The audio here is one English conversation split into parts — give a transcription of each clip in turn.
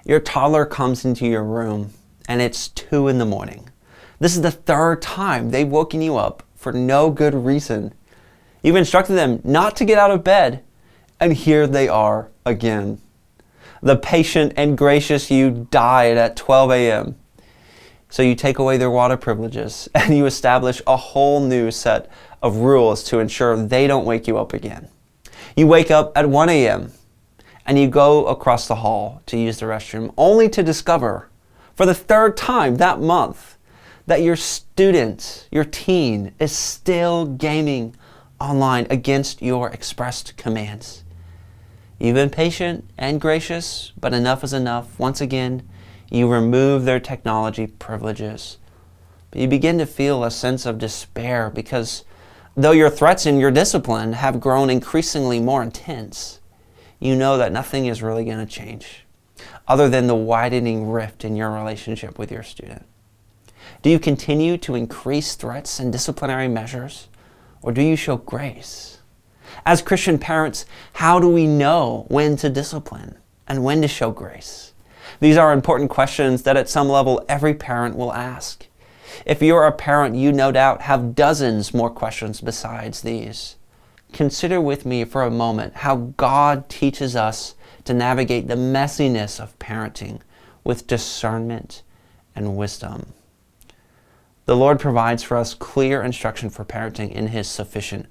Your toddler comes into your room and it's 2 in the morning. This is the 3rd time they've woken you up for no good reason. You've instructed them not to get out of bed, and here they are again. The patient and gracious you died at 12 a.m. So you take away their water privileges and you establish a whole new set of rules to ensure they don't wake you up again. You wake up at 1 a.m. and you go across the hall to use the restroom, only to discover for the 3rd time that month that your student, your teen, is still gaming online against your expressed commands. You've been patient and gracious, but enough is enough. Once again, you remove their technology privileges. But you begin to feel a sense of despair because though your threats and your discipline have grown increasingly more intense, you know that nothing is really going to change other than the widening rift in your relationship with your student. Do you continue to increase threats and disciplinary measures, or do you show grace? As Christian parents, how do we know when to discipline and when to show grace? These are important questions that at some level every parent will ask. If you're a parent, you no doubt have dozens more questions besides these. Consider with me for a moment how God teaches us to navigate the messiness of parenting with discernment and wisdom. The Lord provides for us clear instruction for parenting in His sufficient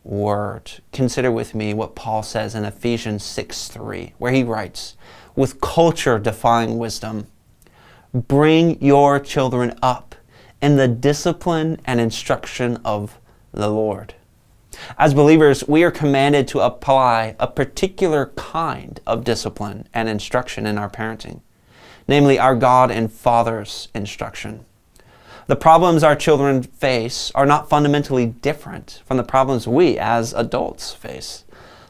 Word. Consider with me what Paul says in Ephesians 6:3, where he writes, with culture-defying wisdom, bring your children up in the discipline and instruction of the Lord. As believers, we are commanded to apply a particular kind of discipline and instruction in our parenting, namely our God and Father's instruction. The problems our children face are not fundamentally different from the problems we as adults face.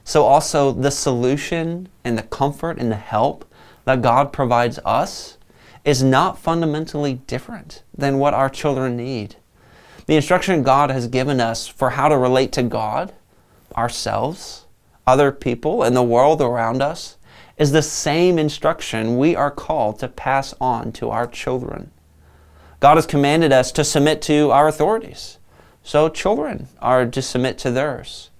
So also the solution and the comfort and the help that God provides us is not fundamentally different than what our children need. The instruction God has given us for how to relate to God, ourselves, other people, and the world around us is the same instruction we are called to pass on to our children. God has commanded us to submit to our authorities, so children are to submit to theirs.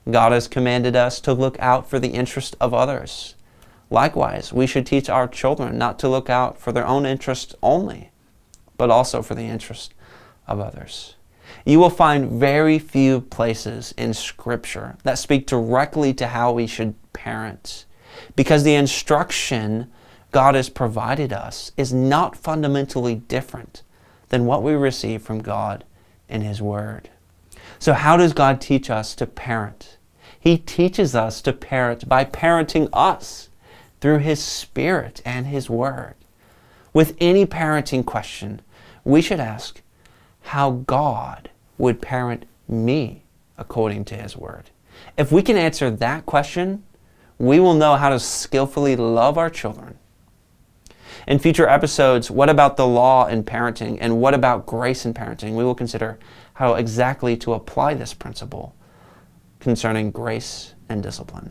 God has commanded us to look out for the interest of others. Likewise, we should teach our children not to look out for their own interest only, but also for the interest of others. You will find very few places in Scripture that speak directly to how we should parent, because the instruction God has provided us is not fundamentally different than what we receive from God in His Word. So how does God teach us to parent? He teaches us to parent by parenting us through His Spirit and His Word. With any parenting question, we should ask how God would parent me according to His Word. If we can answer that question, we will know how to skillfully love our children. In future episodes, what about the law in parenting and what about grace in parenting? We will consider how exactly to apply this principle concerning grace and discipline.